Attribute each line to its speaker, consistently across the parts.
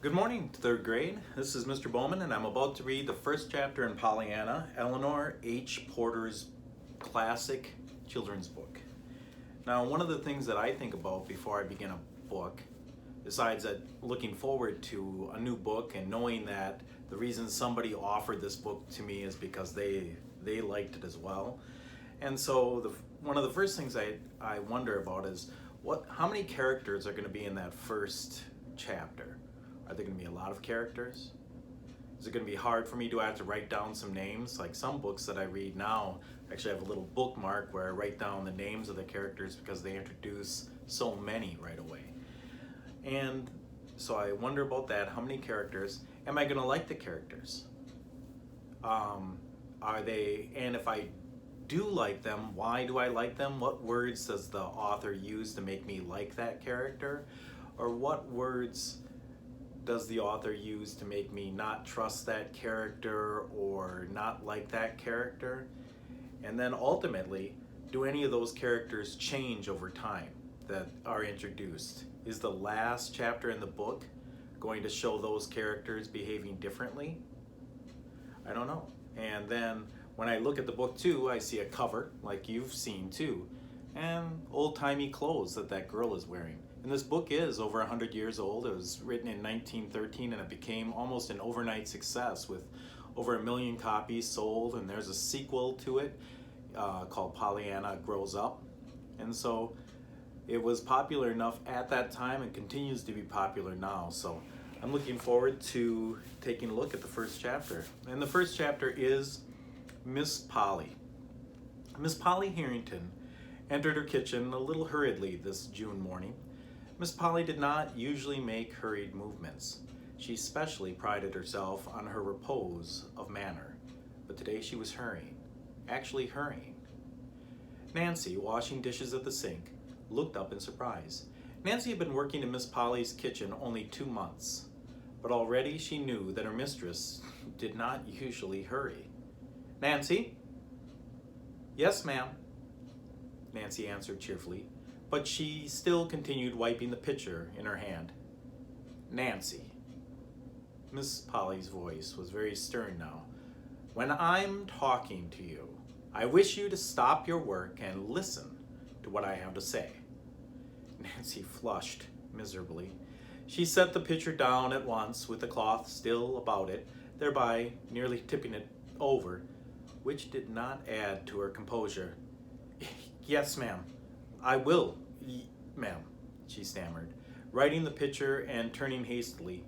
Speaker 1: Good morning, third grade. This is Mr. Bowman, and I'm about to read the first chapter in Pollyanna, Eleanor H. Porter's classic children's book. Now, one of the things that I think about before I begin a book, besides that looking forward to a new book and knowing that the reason somebody offered this book to me is because they liked it as well. And so one of the first things I wonder about is how many characters are going to be in that first chapter? Are there going to be a lot of characters? Is it going to be hard for me? Do I have to write down some names? Like some books that I read now actually have a little bookmark where I write down the names of the characters because they introduce so many right away. And so I wonder about that. How many characters? Am I going to like the characters? And if I do like them, why do I like them? What words does the author use to make me like that character? Or what words does the author use to make me not trust that character or not like that character? And then ultimately, do any of those characters change over time that are introduced? Is the last chapter in the book going to show those characters behaving differently? I don't know. And then when I look at the book too, I see a cover like you've seen too, and old-timey clothes that girl is wearing. And this book is over 100 years old. It was written in 1913 and it became almost an overnight success with over 1 million copies sold, and there's a sequel to it called Pollyanna Grows Up. And so it was popular enough at that time and continues to be popular now. So I'm looking forward to taking a look at the first chapter. And the first chapter is Miss Polly. Miss Polly Harrington entered her kitchen a little hurriedly this June morning. Miss Polly did not usually make hurried movements. She especially prided herself on her repose of manner, but today she was hurrying, actually hurrying. Nancy, washing dishes at the sink, looked up in surprise. Nancy had been working in Miss Polly's kitchen only 2 months, but already she knew that her mistress did not usually hurry. "Nancy?" "Yes, ma'am," Nancy answered cheerfully, but she still continued wiping the pitcher in her hand. "Nancy." Miss Polly's voice was very stern now. "When I'm talking to you, I wish you to stop your work and listen to what I have to say." Nancy flushed miserably. She set the pitcher down at once with the cloth still about it, thereby nearly tipping it over, which did not add to her composure. "Yes, ma'am. I will, ma'am," she stammered, righting the pitcher and turning hastily.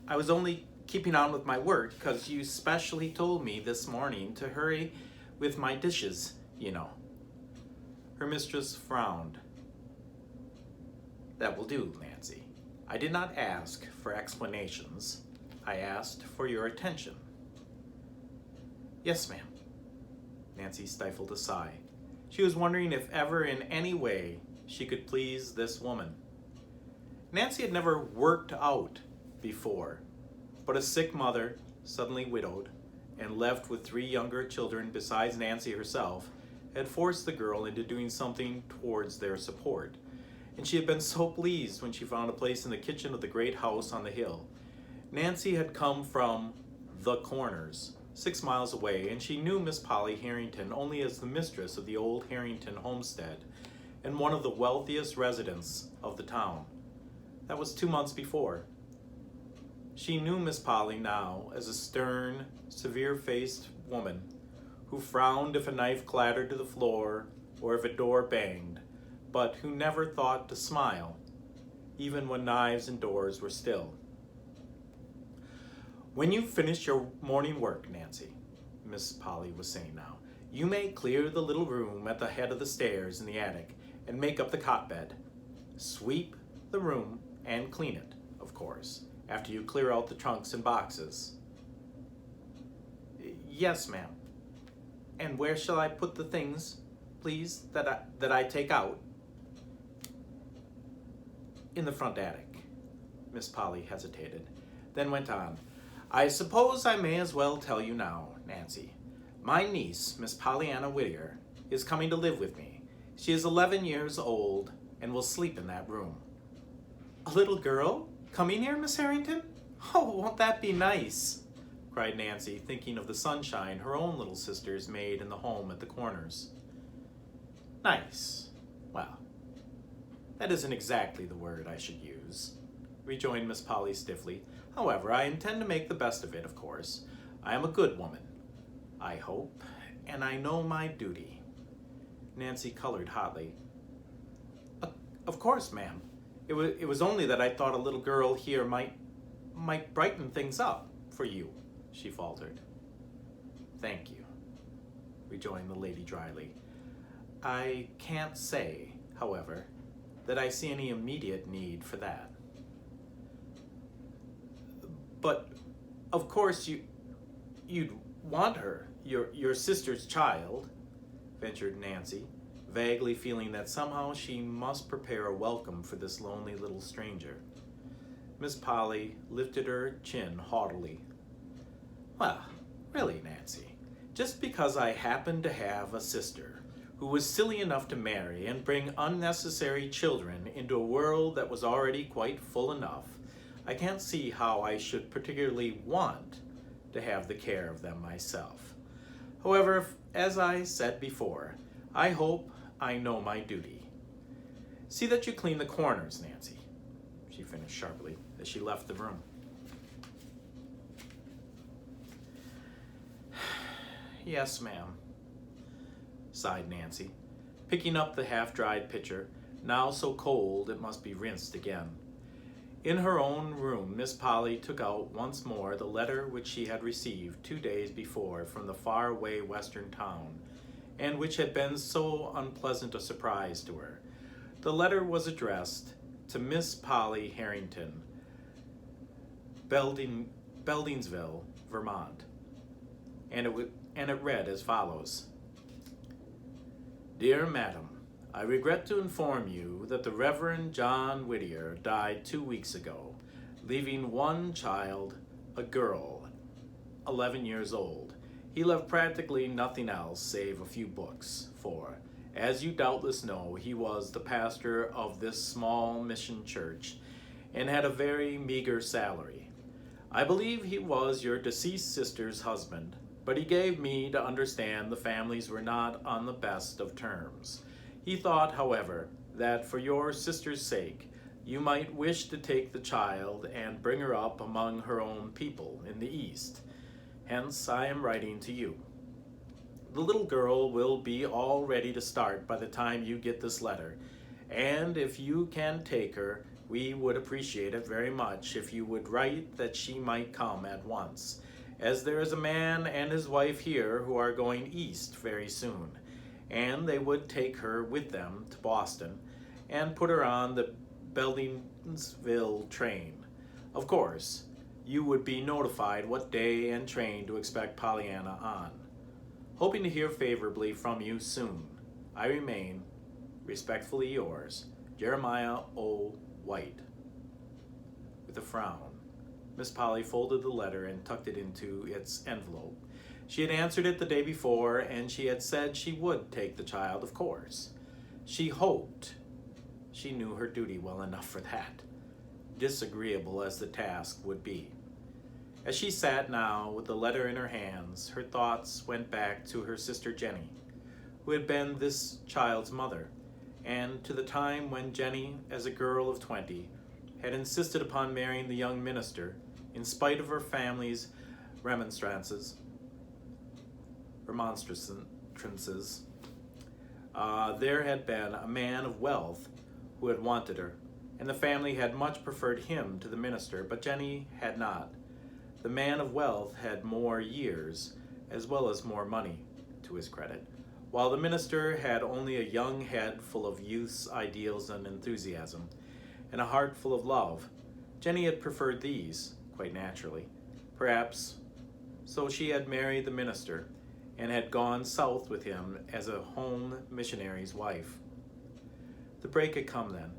Speaker 1: "I was only keeping on with my work, 'cause you specially told me this morning to hurry with my dishes, you know." Her mistress frowned. "That will do, Nancy. I did not ask for explanations. I asked for your attention." "Yes, ma'am." Nancy stifled a sigh. She was wondering if ever in any way she could please this woman. Nancy had never worked out before, but a sick mother, suddenly widowed, and left with 3 younger children besides Nancy herself, had forced the girl into doing something towards their support. And she had been so pleased when she found a place in the kitchen of the great house on the hill. Nancy had come from the Corners, 6 miles away, and she knew Miss Polly Harrington only as the mistress of the old Harrington homestead and one of the wealthiest residents of the town. That was 2 months before. She knew Miss Polly now as a stern, severe-faced woman who frowned if a knife clattered to the floor or if a door banged, but who never thought to smile, even when knives and doors were still. "When you've finished your morning work, Nancy," Miss Polly was saying now, "you may clear the little room at the head of the stairs in the attic and make up the cot bed. Sweep the room and clean it, of course, after you clear out the trunks and boxes." "Yes, ma'am. And where shall I put the things, please, that I take out?" "In the front attic." Miss Polly hesitated, then went on. "I suppose I may as well tell you now, Nancy. My niece, Miss Pollyanna Whittier, is coming to live with me. She is 11 years old and will sleep in that room." "A little girl coming here, Miss Harrington?" Oh, won't that be nice? Cried Nancy, thinking of the sunshine her own little sisters made in the home at the Corners. Nice. Well, that isn't exactly the word I should use, rejoined Miss Polly stiffly. However, I intend to make the best of it, of course. I am a good woman, I hope, and I know my duty. Nancy colored hotly. Of course, ma'am. It was only that I thought a little girl here might brighten things up for you, she faltered. Thank you, rejoined the lady dryly. I can't say, however, that I see any immediate need for that. But, of course, you'd want her, your sister's child, ventured Nancy, vaguely feeling that somehow she must prepare a welcome for this lonely little stranger. Miss Polly lifted her chin haughtily. Well, really, Nancy, just because I happen to have a sister who was silly enough to marry and bring unnecessary children into a world that was already quite full enough, I can't see how I should particularly want to have the care of them myself. However, as I said before, I hope I know my duty. See that you clean the corners, Nancy, she finished sharply as she left the room. Yes, ma'am, sighed Nancy, picking up the half-dried pitcher, now so cold it must be rinsed again. In her own room, Miss Polly took out once more the letter which she had received 2 days before from the far-away western town, and which had been so unpleasant a surprise to her. The letter was addressed to Miss Polly Harrington, Beldingsville, Vermont, and it read as follows. Dear Madam, I regret to inform you that the Reverend John Whittier died 2 weeks ago, leaving one child, a girl, 11 years old. He left practically nothing else save a few books, for, as you doubtless know, he was the pastor of this small mission church and had a very meager salary. I believe he was your deceased sister's husband, but he gave me to understand the families were not on the best of terms. He thought, however, that for your sister's sake, you might wish to take the child and bring her up among her own people in the East. Hence, I am writing to you. The little girl will be all ready to start by the time you get this letter, and if you can take her, we would appreciate it very much if you would write that she might come at once, as there is a man and his wife here who are going east very soon, and they would take her with them to Boston and put her on the Beldingsville train. Of course, you would be notified what day and train to expect Pollyanna on. Hoping to hear favorably from you soon, I remain, respectfully yours, Jeremiah O. White. With a frown, Miss Polly folded the letter and tucked it into its envelope. She had answered it the day before, and she had said she would take the child, of course. She hoped she knew her duty well enough for that, disagreeable as the task would be. As she sat now with the letter in her hands, her thoughts went back to her sister Jenny, who had been this child's mother, and to the time when Jenny, as a girl of 20, had insisted upon marrying the young minister, in spite of her family's remonstrances. There had been a man of wealth who had wanted her, and the family had much preferred him to the minister, but Jenny had not. The man of wealth had more years, as well as more money, to his credit, while the minister had only a young head full of youth's ideals and enthusiasm, and a heart full of love. Jenny had preferred these, quite naturally. Perhaps so she had married the minister, and had gone south with him as a home missionary's wife. The break had come then.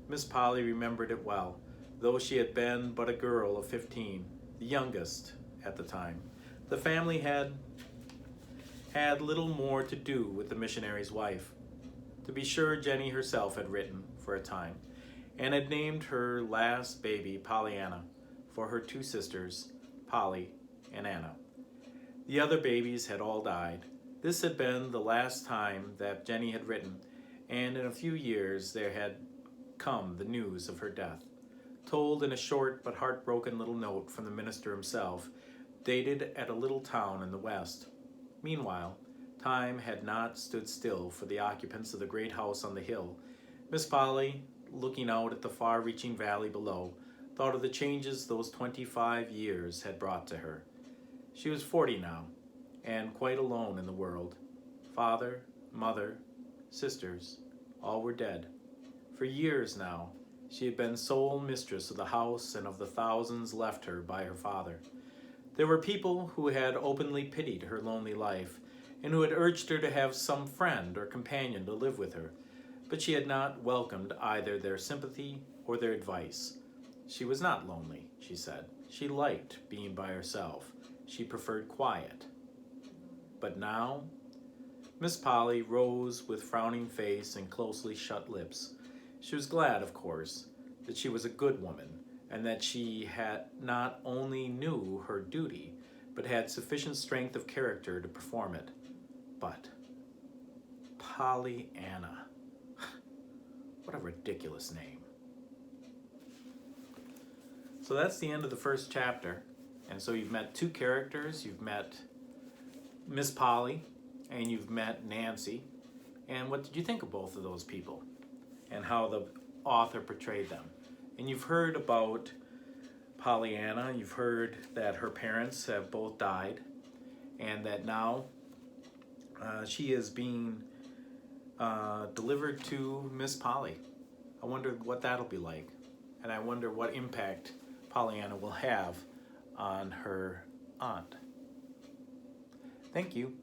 Speaker 1: Miss Polly remembered it well, though she had been but a girl of 15, the youngest at the time. The family had little more to do with the missionary's wife. To be sure, Jenny herself had written, for a time, and had named her last baby Pollyanna, for her two sisters, Polly and Anna. The other babies had all died. This had been the last time that Jenny had written, and in a few years there had come the news of her death, told in a short but heartbroken little note from the minister himself, dated at a little town in the west. Meanwhile, time had not stood still for the occupants of the great house on the hill. Miss Polly, looking out at the far-reaching valley below, thought of the changes those 25 years had brought to her. She was 40 now, and quite alone in the world. Father, mother, sisters, all were dead. For years now, she had been sole mistress of the house and of the thousands left her by her father. There were people who had openly pitied her lonely life, and who had urged her to have some friend or companion to live with her, but she had not welcomed either their sympathy or their advice. She was not lonely, she said. She liked being by herself. She preferred quiet. But now, Miss Polly rose with frowning face and closely shut lips. She was glad, of course, that she was a good woman, and that she had not only knew her duty, but had sufficient strength of character to perform it. But Pollyanna, what a ridiculous name. So that's the end of the first chapter. And so you've met two characters. You've met Miss Polly and you've met Nancy. And what did you think of both of those people and how the author portrayed them? And you've heard about Pollyanna. You've heard that her parents have both died and that now she is being delivered to Miss Polly. I wonder what that'll be like. And I wonder what impact Pollyanna will have on her aunt. Thank you.